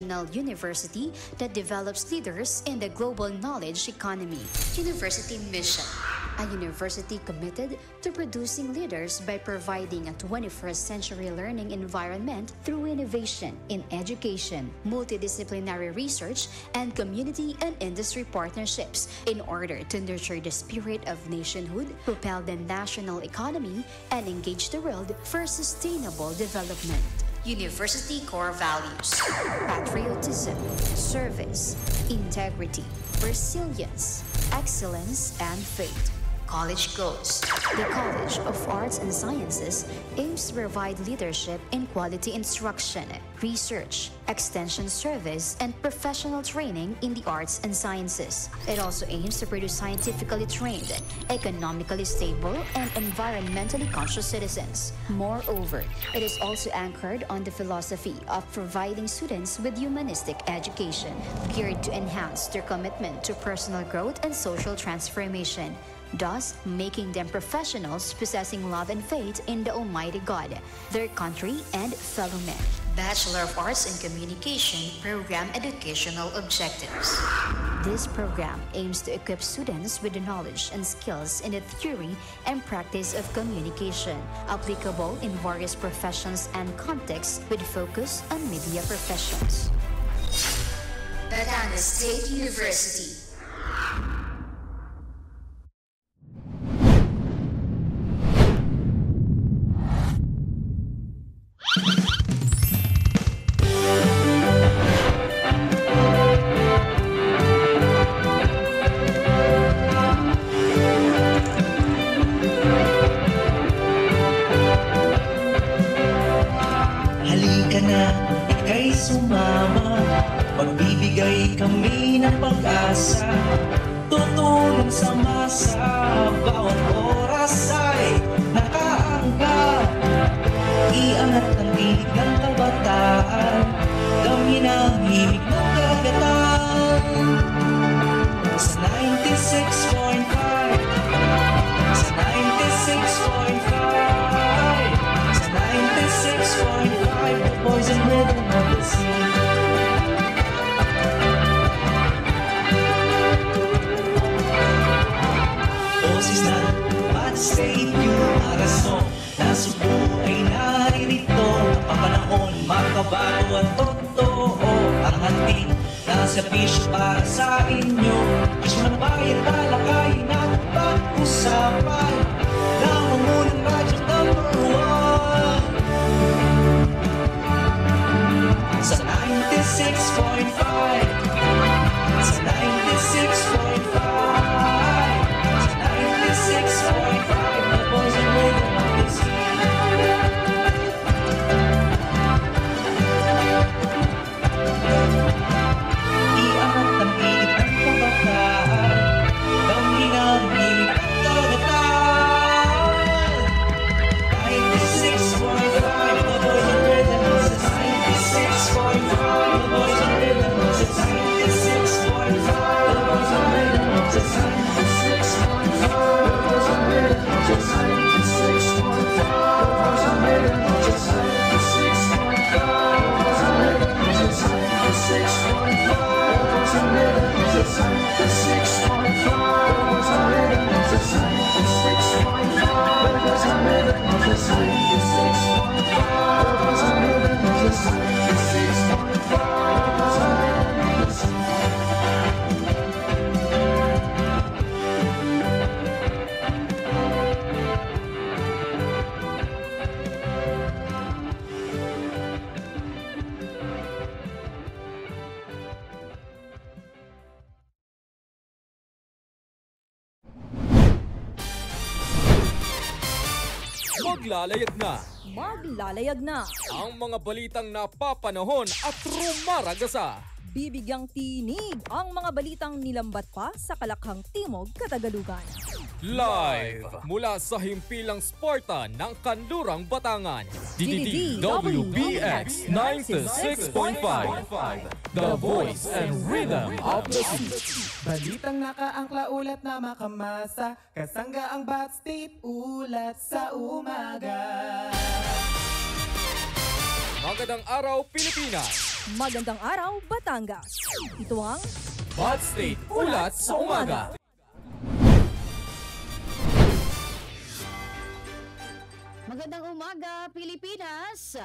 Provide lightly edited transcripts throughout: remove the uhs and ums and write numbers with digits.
University that develops leaders in the global knowledge economy. University Mission, a university committed to producing leaders by providing a 21st century learning environment through innovation in education, multidisciplinary research, and community and industry partnerships in order to nurture the spirit of nationhood, propel the national economy, and engage the world for sustainable development. University core values: patriotism, service, integrity, resilience, excellence, and faith. College goals. The College of Arts and Sciences aims to provide leadership in quality instruction, research, extension service, and professional training in the arts and sciences. It also aims to produce scientifically trained, economically stable, and environmentally conscious citizens. Moreover, it is also anchored on the philosophy of providing students with humanistic education, geared to enhance their commitment to personal growth and social transformation, thus making them professionals possessing love and faith in the Almighty God, their country, and fellow men. Bachelor of Arts in Communication Program Educational Objectives. This program aims to equip students with the knowledge and skills in the theory and practice of communication, applicable in various professions and contexts with focus on media professions. Batanes State University. Magbibigay kami ng pag-asa, tutulong sa masa, bawat oras ay nakaangkat. Iangat ang tinig ng kabataan, kami ng himig ng karagatan. Sa 96.5, sa 96.5, sa 96.5, the boys and rhythm of the sea. Boses ng State yung arason, na Cebu ay naririto. Ang panahon makabago at totoo, ang handing nasa bisyo para sa inyo. Isyo ng bayan, talakayin at pag-usapan, nangungunang radyo number 1 sa 96.5, sa 96.5. Maglalayag na ang mga balitang napapanahon at rumaragasa. Bibigyang tinig ang mga balitang nilambat pa sa Kalakhang Timog, Katagalugan. Live mula sa himpilang Sparta ng Kanlurang, Batangan. DDDWBX 96.5, the voice and rhythm of the sea. Balitang nakaangkla ulat na makamasa, kasangga ang Bat State ulat sa umaga. Magandang araw, Pilipinas! Magandang araw, Batangas. Ito ang Bud State Ulat sa Umaga. Magandang umaga, Pilipinas!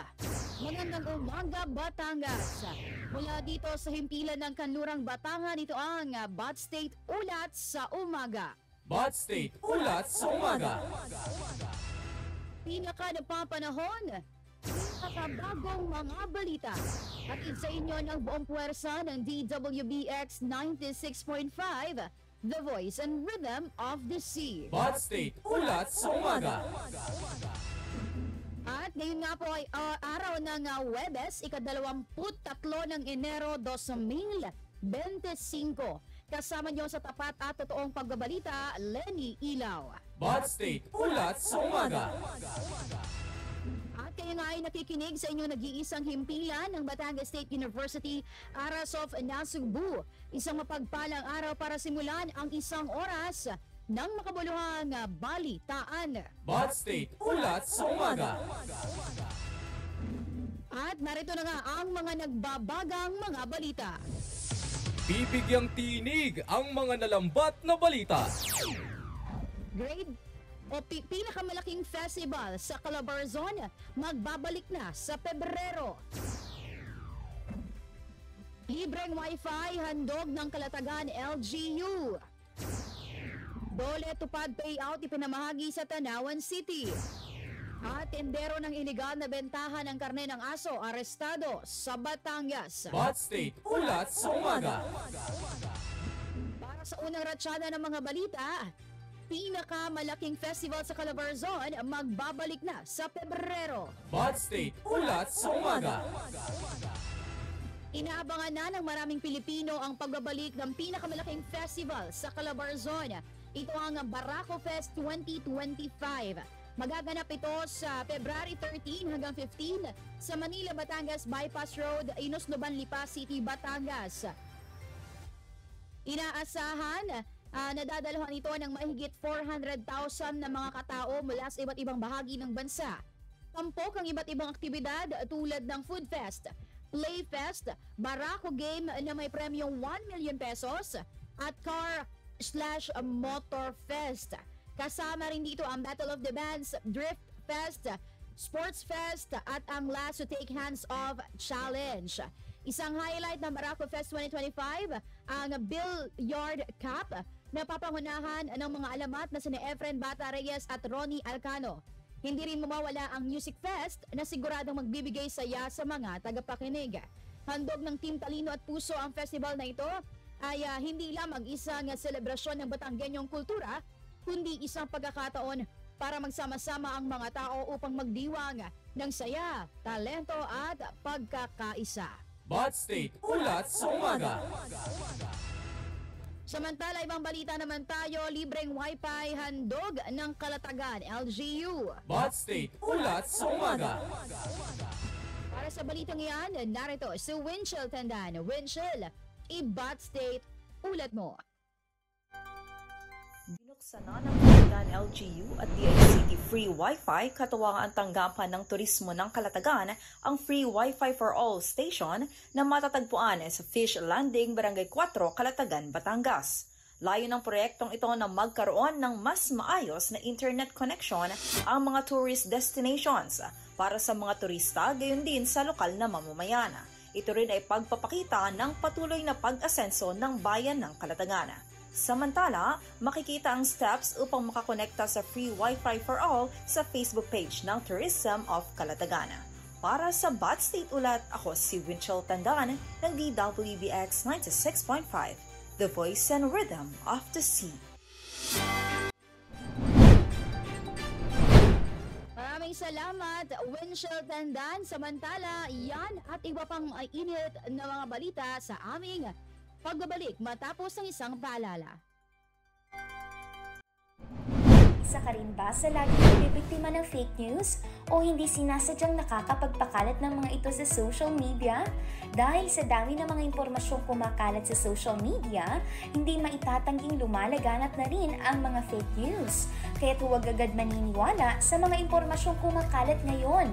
Magandang umaga, Batangas! Mula dito sa himpilan ng Kanlurang Batangan, ito ang Bud State Ulat sa Umaga. Bud State Ulat sa Umaga. Pinaka-napapanahon, pinakabagong mga balita. Hatid sa inyo ng buong puwersa ng DWBX 96.5, The Voice and Rhythm of the Sea. Bud State Ulat sa Umaga. At ngayon nga po ay araw ng Huwebes, ika-23 ng Enero 2025. Kasama niyo sa tapat at totoong pagbabalita, Lenny Ilaw. Bud State Ulat sa Umaga. At kayo nga ay nakikinig sa inyong nag-iisang himpilan ng Batangas State University, Aras of Nasugbu. Isang mapagpalang araw para simulan ang isang oras ng makabuluhang balitaan. Bud State Ulat sa Umaga. At narito na nga ang mga nagbabagang mga balita. Bibigyang tinig ang mga nalambat na balita. Grade o pinakamalaking festival sa Calabarzon magbabalik na sa Pebrero. Libreng Wi-Fi handog ng Kalatagan LGU. Dole tupad payout ipinamahagi sa Tanawan City. At tendero ng iligal na bentahan ng karne ng aso arestado sa Batangas. Bud State Ulat sa Umaga. Para sa unang ratsyada ng mga balita, pinakamalaking festival sa Calabarzon magbabalik na sa Pebrero. Bud State Ulat sa Umaga. Inaabangan na ng maraming Pilipino ang pagbabalik ng pinakamalaking festival sa Calabarzon. Ito ang Barako Fest 2025. Magaganap ito sa February 13 hanggang 15 sa Manila, Batangas Bypass Road, Inosloban, Lipa City, Batangas. Inaasahan nadadalhan ito ng mahigit 400,000 na mga katao mula sa iba't ibang bahagi ng bansa. Tampok ang iba't ibang aktibidad tulad ng Food Fest, Play Fest, Barako Game na may premyong 1 million pesos at Car/Motor Fest. Kasama rin dito ang Battle of the Bands, Drift Fest, Sports Fest at ang Last to Take Hands Off Challenge. Isang highlight ng Barako Fest 2025, ang Billiard Cup na papangunahan ng mga alamat na sina Efren Bata Reyes at Ronnie Alcano. Hindi rin mawawala ang Music Fest na siguradong magbibigay saya sa mga tagapakinig. Handog ng Team Talino at Puso ang festival na ito ay hindi lamang isang selebrasyon ng Batanggenyong kultura, kundi isang pagkakataon para magsama-sama ang mga tao upang magdiwang ng saya, talento at pagkakaisa. Bud State Ulat sa Umaga. Samantala, ibang balita naman tayo, libreng Wi-Fi handog ng Kalatagan LGU. Bud State Ulat sa Umaga. Para sa balitang iyan, narito si Winchell Tandan. Winchell, i-Bud State Ulat mo. Binuksan na ng Kalatagan LGU at DICT Free Wi-Fi katuwang ang tanggapan ng turismo ng Kalatagan ang Free Wi-Fi for All Station na matatagpuan sa Fish Landing, Barangay 4, Kalatagan, Batangas. Layo ng proyektong ito na magkaroon ng mas maayos na internet connection ang mga tourist destinations para sa mga turista gayon din sa lokal na mamamayan. Ito rin ay pagpapakita ng patuloy na pag-asenso ng bayan ng Kalatagan. Samantala, makikita ang steps upang makakonekta sa Free Wi-Fi for All sa Facebook page ng Tourism of Kalatagan. Para sa Bud State Ulat, ako si Winchell Tandan ng DWBX 96.5, The Voice and Rhythm of the Sea. Maraming salamat, Winchell Tandan. Samantala, yan at iba pang init na mga balita sa aming pagbabalik matapos ng isang paalala. Isa ka rin ba sa laging nabibiktima ng fake news o hindi sinasadyang nakakapagpakalat ng mga ito sa social media? Dahil sa dami ng mga impormasyong kumakalat sa social media, hindi maitatangging lumalaganap na rin ang mga fake news. Kaya't huwag agad maniniwala sa mga impormasyong kumakalat ngayon.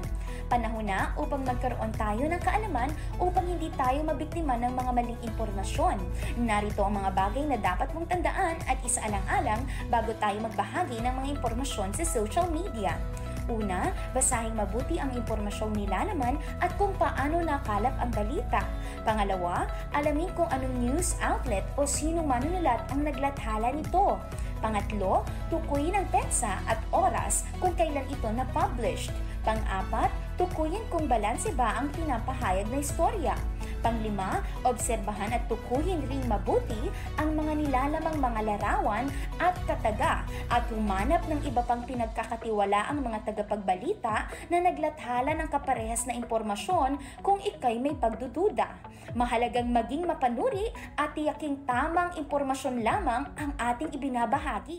Panahon na upang magkaroon tayo ng kaalaman upang hindi tayo mabiktima ng mga maling impormasyon. Narito ang mga bagay na dapat mong tandaan at isaalang-alang bago tayo magbahagi ng mga impormasyon sa social media. Una, basahing mabuti ang impormasyong nilalaman at kung paano nakalap ang balita. Pangalawa, alamin kung anong news outlet o sinong manunulat ang naglathala nito. Pangatlo, tukuyin ang petsa at oras kung kailan ito na-published. Pang-apat, tukuyin kung balanse ba ang pinapahayag na istorya. Pang-lima, obserbahan at tukuyin ring mabuti ang mga nilalamang mga larawan at kataga at humanap ng iba pang pinagkakatiwalaang mga tagapagbalita na naglathala ng kaparehas na impormasyon kung ikay may pagdududa. Mahalagang maging mapanuri at tiyaking tamang impormasyon lamang ang ating ibinabahagi.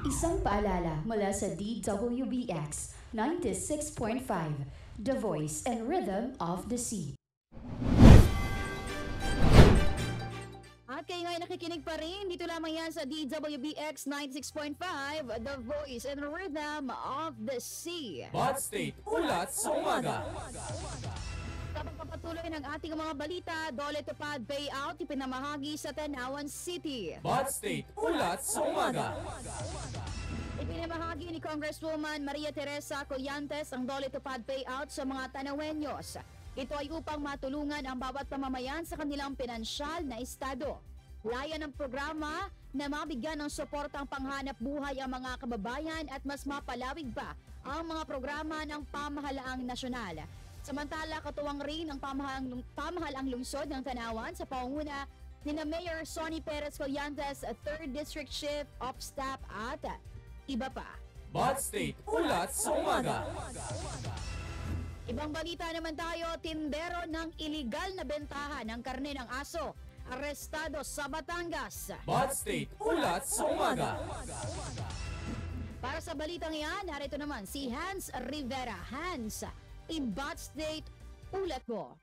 Isang paalala mula sa DWBX 96.5, The Voice and Rhythm of the Sea. At kayo ngayon nakikinig pa rin, dito lamang yan sa DWBX 96.5, The Voice and Rhythm of the Sea. Bot State, ulat sa umaga. Kapag papatuloy ng ating mga balita, Dole Tupad payout ipinamahagi sa Tanawan City. Bot State, ulat sa umaga. Ipinamahagi ni Congresswoman Maria Teresa Collantes ang Dole Tupad payout sa mga Tanaweños. Ito ay upang matulungan ang bawat pamamayan sa kanilang pinansyal na estado. Layan ng programa na mabigyan ng suportang panghanap buhay ang mga kababayan at mas mapalawig pa ang mga programa ng pamahalaang nasyonal. Samantala, katuwang rin ang pamahalaang lungsod ng Tanawan sa pangunguna ni na Mayor Sonny Perez Collantes, 3rd District Chief of Staff at iba pa. Bot State, ulat sa umaga. Ibang balita naman tayo, tindero ng iligal na bentahan ng karne ng aso, arestado sa Batangas. Bot State, ulat sa umaga. Para sa balitang iyan, narito naman si Hans Rivera. Hans, in Bot State, ulat mo.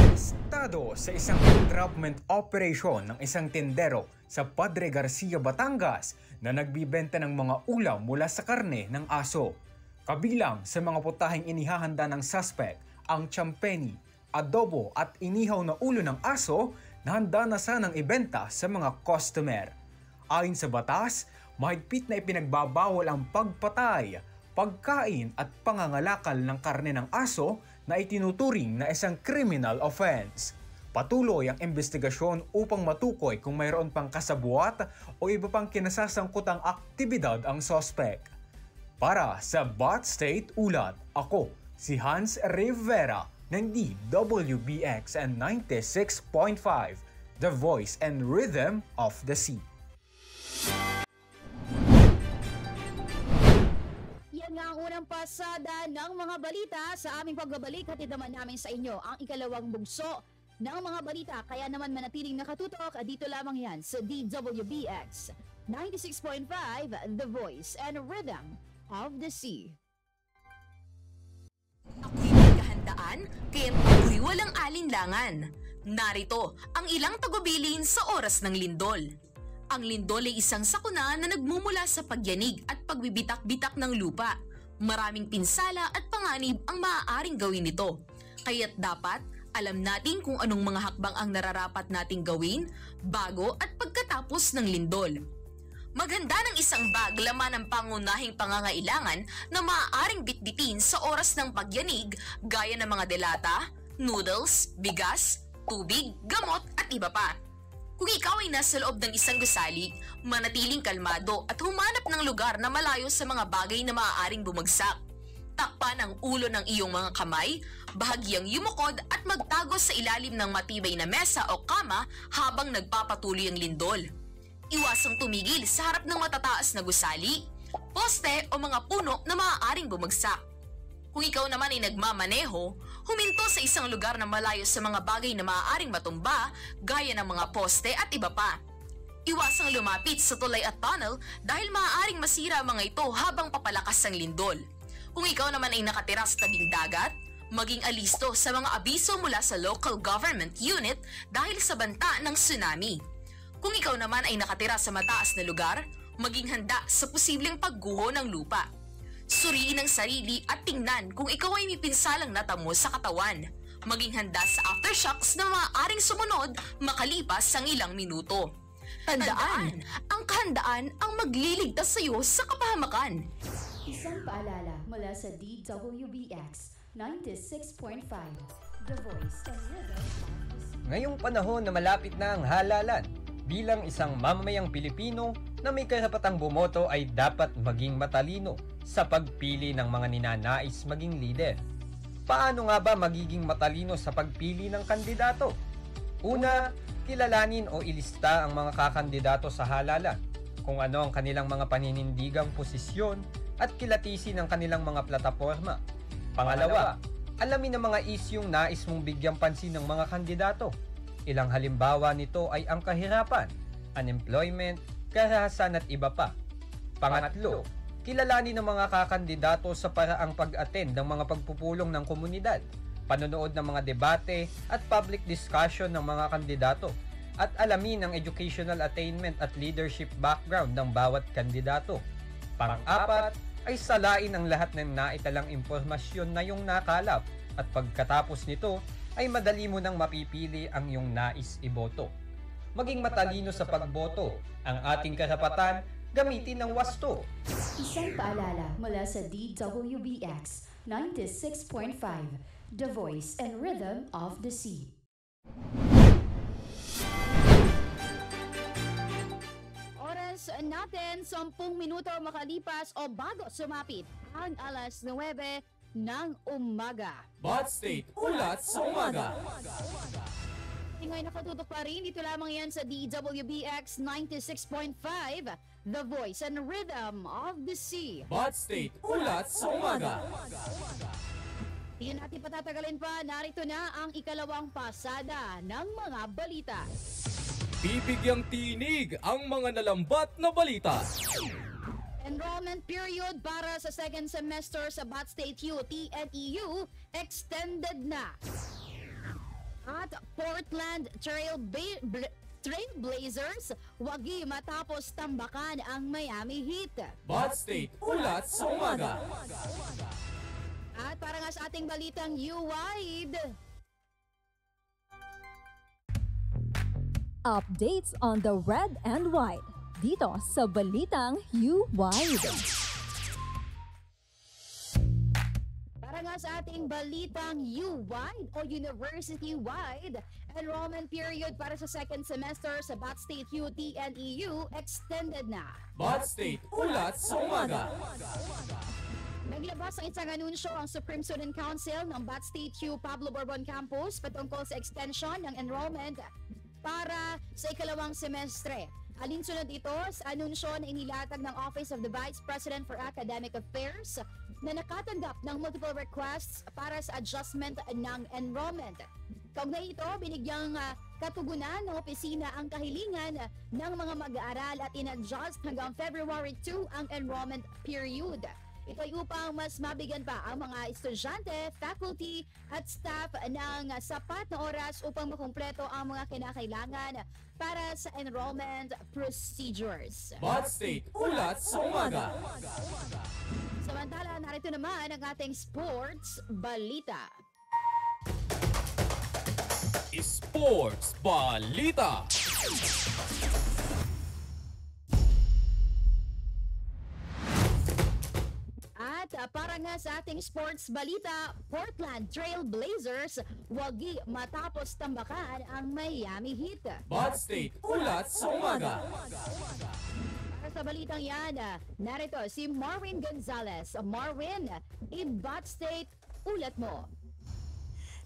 Arestado sa isang entrapment operation ng isang tindero sa Padre Garcia, Batangas na nagbibenta ng mga ulam mula sa karne ng aso. Kabilang sa mga putaheng inihahanda ng suspect ang champeni, adobo at inihaw na ulo ng aso na handa na sanang ibenta sa mga customer. Ayon sa batas, mahigpit na ipinagbabawal ang pagpatay, pagkain at pangangalakal ng karne ng aso na itinuturing na isang criminal offense. Patuloy ang investigasyon upang matukoy kung mayroon pang kasabwat o iba pang kinasasangkutang aktibidad ang suspect. Para sa Bot State Ulat, ako si Hans Rivera ng DWBX and 96.5, The Voice and Rhythm of the Sea. Yan nga ang unang pasada ng mga balita sa aming pagbabalik. Hatid naman namin sa inyo ang ikalawang bugso ng mga balita. Kaya naman manatiling nakatutok dito lamang yan sa DWBX 96.5, The Voice and Rhythm of the Sea. Ako'y may kahandaan, kaya't ako'y walang alinlangan. Narito ang ilang tagubilin sa oras ng lindol. Ang lindol ay isang sakuna na nagmumula sa pagyanig at pagbibitak-bitak ng lupa. Maraming pinsala at panganib ang maaaring gawin nito. Kaya't dapat alam natin kung anong mga hakbang ang nararapat nating gawin bago at pagkatapos ng lindol. Maghanda ng isang bag laman ng pangunahing pangangailangan na maaaring bitbitin sa oras ng pagyanig gaya ng mga delata, noodles, bigas, tubig, gamot at iba pa. Kung ikaw ay nasa loob ng isang gusali, manatiling kalmado at humanap ng lugar na malayo sa mga bagay na maaaring bumagsak. Takpan ang ulo ng iyong mga kamay, bahagyang yumukod at magtago sa ilalim ng matibay na mesa o kama habang nagpapatuloy ang lindol. Iwasang tumigil sa harap ng matataas na gusali, poste o mga puno na maaaring bumagsak. Kung ikaw naman ay nagmamaneho, huminto sa isang lugar na malayo sa mga bagay na maaaring matumba gaya ng mga poste at iba pa. Iwasang lumapit sa tulay at tunnel dahil maaaring masira mga ito habang papalakas ang lindol. Kung ikaw naman ay nakatira sa tabing dagat, maging alisto sa mga abiso mula sa local government unit dahil sa banta ng tsunami. Kung ikaw naman ay nakatira sa mataas na lugar, maging handa sa posibleng pagguho ng lupa. Suriin ang sarili at tingnan kung ikaw ay may pinsalang natamo sa katawan. Maging handa sa aftershocks na maaaring sumunod makalipas ang ilang minuto. Tandaan, ang kahandaan ang magliligtas sa iyo sa kapahamakan. Isang paalala mula sa DWBX 96.5, The Voice and Rhythm. Ngayong panahon na malapit na ang halalan, bilang isang mamamayang Pilipino na may karapatang bumoto ay dapat maging matalino sa pagpili ng mga ninanais maging leader. Paano nga ba magiging matalino sa pagpili ng kandidato? Una, kilalanin o ilista ang mga kakandidato sa halalan, kung ano ang kanilang mga paninindigang posisyon at kilatisin ang kanilang mga plataporma. Pangalawa, alamin ang mga isyung nais mong bigyang pansin ng mga kandidato. Ilang halimbawa nito ay ang kahirapan, unemployment, karahasan at iba pa. Pangatlo, kilalanin ng mga kakandidato sa paraang pag-attend ng mga pagpupulong ng komunidad, panonood ng mga debate at public discussion ng mga kandidato, at alamin ang educational attainment at leadership background ng bawat kandidato. Pang-apat, ay salain ang lahat ng naitalang impormasyon na iyong nakalap at pagkatapos nito ay madali mo nang mapipili ang iyong nais iboto. Maging matalino sa pagboto, ang ating karapatan, gamitin ng wasto. Isang paalala mula sa DWBX 96.5, The Voice and Rhythm of the Sea. Oras natin, 10 minuto makalipas o bago sumapit ang alas 9 ng umaga. Bot State Ulat sa Umaga. Ngayon nakatutok pa rin, dito lamang yan sa DWBX 96.5, The Voice and Rhythm of the Sea. Bot State Ulat sa Umaga. Hindi natin patatagalin pa, narito na ang ikalawang pasada ng mga balita. Bibigyang tinig ang mga nalambat na balita. Enrollment period para sa second semester sa Bat State U, TNEU, extended na. At Portland Trailblazers, wagi matapos tambakan ang Miami Heat. Bat State Ulat sa Umaga. At para nga sa ating balitang U-Wide, Updates on the red and white dito sa Balitang U-Wide. para nga sa ating balitang U-Wide o University-Wide, enrollment period para sa second semester sa Bat State U, TNEU extended na. Bat State Ulat sa Umaga. Naglabas ang isang anunsyo ang Supreme Student Council ng Bat State U Pablo Borbon Campus patungkol sa extension ng enrollment para sa ikalawang semestre. Alinsunod ito sa anunsyo na inilatag ng Office of the Vice President for Academic Affairs na nakatanggap ng multiple requests para sa adjustment ng enrollment. Kaugnay ito, binigyang katugunan ng opisina ang kahilingan ng mga mag-aaral at in-adjust hanggang February 2 ang enrollment period. Ito ay upang mas mabigyan pa ang mga estudyante, faculty at staff ng sapat na oras upang makumpleto ang mga kinakailangan para sa enrollment procedures. Bat State Ulat sa Umaga. Samantala, narito naman ang ating sports balita. Sports Balita. At para nga sa ating sports balita, Portland Trailblazers wagi matapos tambakan ang Miami Heat. Bat State Ulat sa Umaga. Para sa balitang yan, narito si Marwin Gonzalez. Marwin, i-Bat State ulat mo.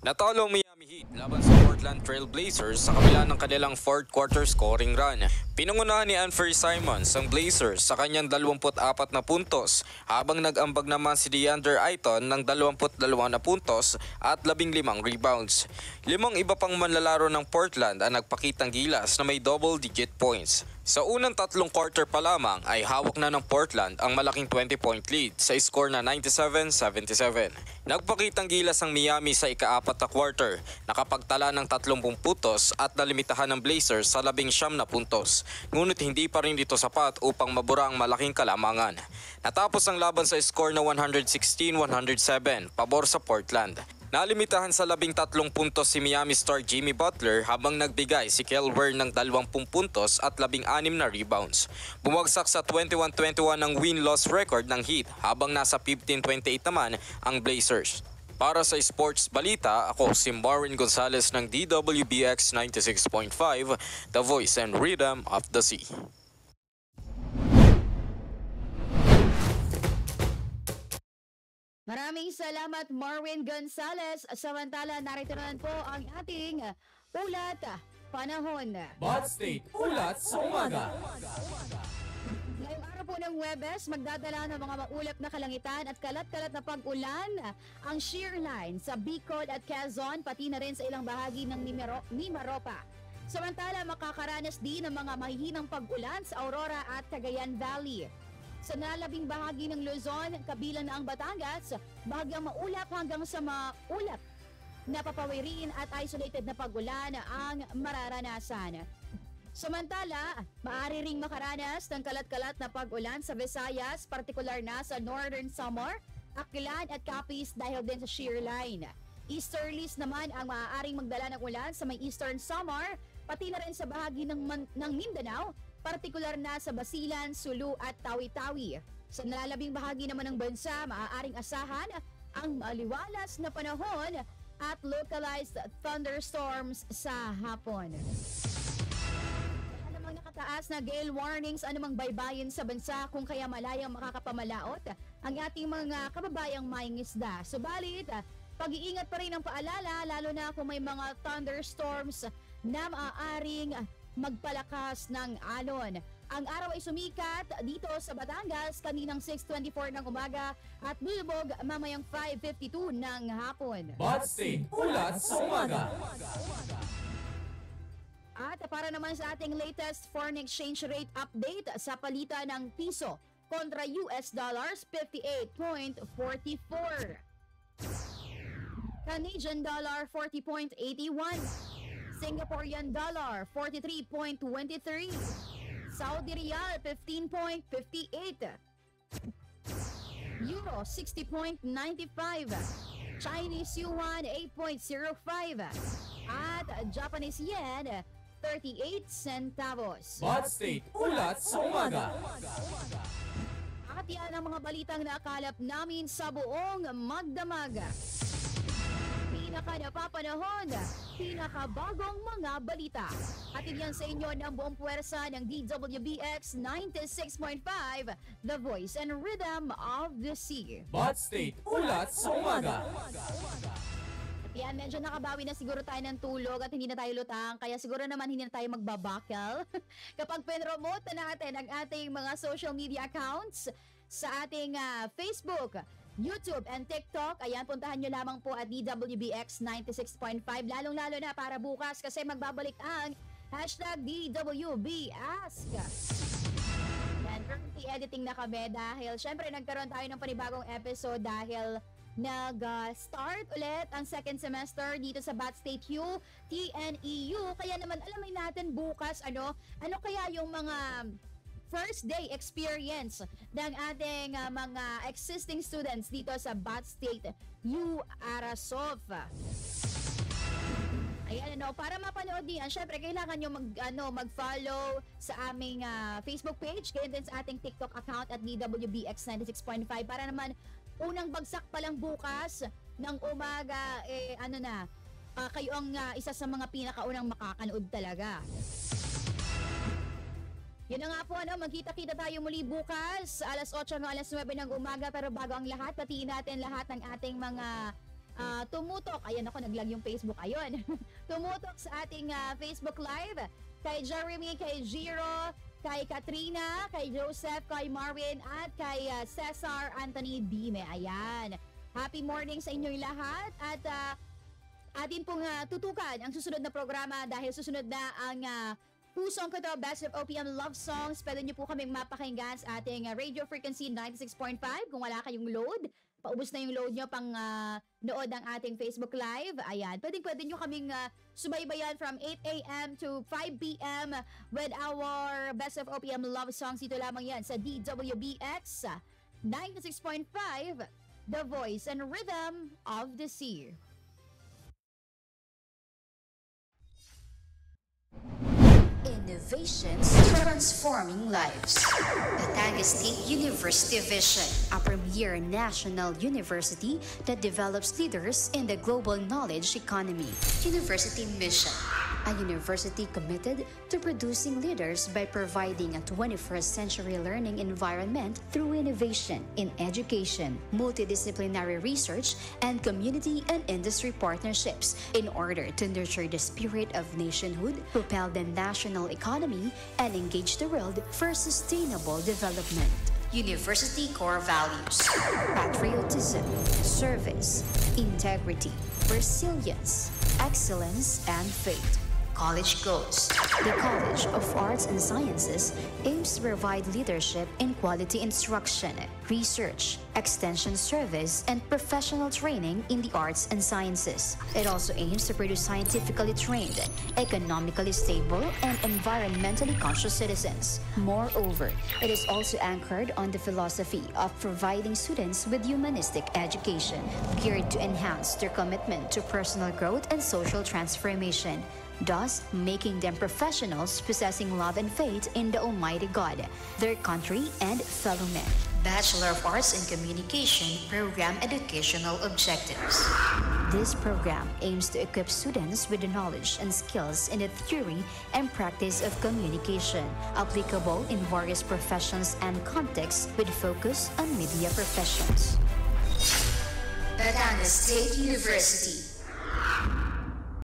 Natalo ang Miami Heat laban sa Portland Trailblazers sa kabila ng kanilang fourth quarter scoring run. Pinangunahan ni Anfernee Simons ang Blazers sa kanyang 24 na puntos habang nag-ambag naman si DeAndre Ayton ng 22 na puntos at 15 rebounds. 5 iba pang manlalaro ng Portland ang nagpakitang gilas na may double-digit points. Sa unang tatlong quarter pa lamang ay hawak na ng Portland ang malaking 20-point lead sa score na 97-77. Nagpakitang gilas ang Miami sa ika-4 na quarter, nakapagtala ng 30 puntos at nalimitahan ng Blazers sa 19 na puntos. Ngunit hindi pa rin dito sapat upang mabura ang malaking kalamangan. Natapos ang laban sa score na 116-107 pabor sa Portland. Nalimitahan sa 13 puntos si Miami star Jimmy Butler habang nagbigay si Kel Ware ng 20 puntos at 16 na rebounds. Bumagsak sa 21-21 ang win-loss record ng Heat habang nasa 15-28 naman ang Blazers. Para sa Sports Balita, ako si Marvin Gonzalez ng DWBX 96.5, The Voice and Rhythm of the Sea. Maraming salamat Marvin Gonzalez. Samantala, narito naman po ang ating ulat panahon. Bud State Ulat sa Umaga. Ngayong araw po ng Huwebes, magdadala ng mga maulap na kalangitan at kalat-kalat na pag-ulan ang shear line sa Bicol at Quezon, pati na rin sa ilang bahagi ng Mimaropa. Samantala, makakaranas din ng mga mahihinang pag-ulan sa Aurora at Cagayan Valley. Sa nalabing bahagi ng Luzon, kabilang na ang Batangas, bahagyang maulap hanggang sa maulap na papawirin at isolated na pag-ulan ang mararanasan. Samantala, maaari ring makaranas ng kalat-kalat na pag-ulan sa Visayas, partikular na sa Northern Samar, Aklan at Capiz dahil din sa shear line. Easterlies naman ang maaaring magdala ng ulan sa may Eastern Samar, pati na rin sa bahagi ng Mindanao, partikular na sa Basilan, Sulu at Tawi-Tawi. Sa nalalabing bahagi naman ng bansa, maaaring asahan ang maliwalas na panahon at localized thunderstorms sa hapon. Anumang nakataas na gale warnings, anumang baybayin sa bansa kung kaya malayang makakapamalaot ang ating mga kababayang mangingisda. Subalit, pag-iingat pa rin ang paalala lalo na kung may mga thunderstorms na maaaring magpalakas ng alon. Ang araw ay sumikat dito sa Batangas kaninang 6:24 ng umaga at lulubog mamayang 5:52 ng hapon. Bud State Ulat sa Umaga. At para naman sa ating latest foreign exchange rate update sa palitan ng piso kontra US dollars, 58.44. Canadian dollar, 40.81. Singaporean dollar, 43.23. Saudi Riyal, 15.58. Euro, 60.95. Chinese Yuan, 8.05. At Japanese Yen, 38 centavos. Bud State Ulat sa Umaga. At yan ang mga balitang nakalap namin sa buong magdamag. Pinaka-napapanahon, pinakabagong mga balita. At yan sa inyo ng buong puwersa ng DWBX 96.5, The Voice and Rhythm of the Sea. Bud State Ulat sa Umaga. At yan, medyo nakabawi na siguro tayo ng tulog at hindi na tayo lutang, kaya siguro naman hindi na tayo magbabakel. Kapag pinromote na natin ang ating mga social media accounts sa ating Facebook, YouTube and TikTok, ayan, puntahan nyo lamang po at DWBX 96.5, lalong-lalo na para bukas kasi magbabalik ang hashtag DWBask. Yan, currently editing na kami dahil syempre nagkaroon tayo ng panibagong episode dahil nag-start ulit ang second semester dito sa Bat State U, TNEU. Kaya naman alamin natin bukas ano kaya yung mga first day experience ng ating mga existing students dito sa Bat State U Arasov. Ayan, para mapanood niyan, syempre kailangan nyo mag-follow sa aming Facebook page, kaya din sa ating TikTok account at DWBX 96.5 para naman unang bagsak pa lang bukas ng umaga, kayo ang isa sa mga pinakaunang makakanood talaga. Yun na nga po, magkita-kita tayo muli bukas, alas 8 hanggang alas 9 ng umaga. Pero bago ang lahat, patiin natin lahat ng ating mga tumutok. Ayan ako, naglag yung Facebook. Ayun. Tumutok sa ating Facebook Live. Kay Jeremy, kay Giro, kay Katrina, kay Joseph, kay Marvin, at kay Cesar Anthony Dime. Ayan. Happy morning sa inyong lahat. At atin pong tutukan ang susunod na programa dahil susunod na ang pusong ko to, Best of OPM Love Songs. Pwede nyo po kaming mapakinggan sa ating radio frequency 96.5. Kung wala kayong load, paubos na yung load nyo pang nood ng ating Facebook Live. Ayan, pwede nyo kaming subaybayan from 8 a.m. to 5 p.m. with our Best of OPM Love Songs. Dito lamang yan sa DWBX 96.5, The Voice and Rhythm of the Sea. Innovations transforming lives. Batangas State University Vision, a premier national university that develops leaders in the global knowledge economy. University Mission, a university committed to producing leaders by providing a 21st century learning environment through innovation in education, multidisciplinary research, and community and industry partnerships in order to nurture the spirit of nationhood, propel the national economy, and engage the world for sustainable development. University core values: patriotism, service, integrity, resilience, excellence, and faith. College goals. The College of Arts and Sciences aims to provide leadership in quality instruction, research, extension service, and professional training in the arts and sciences. It also aims to produce scientifically trained, economically stable, and environmentally conscious citizens. Moreover, it is also anchored on the philosophy of providing students with humanistic education, geared to enhance their commitment to personal growth and social transformation, thus making them professionals possessing love and faith in the Almighty God, their country, and fellow men. Bachelor of Arts in Communication Program Educational Objectives. This program aims to equip students with the knowledge and skills in the theory and practice of communication, applicable in various professions and contexts with focus on media professions. Batangas State University.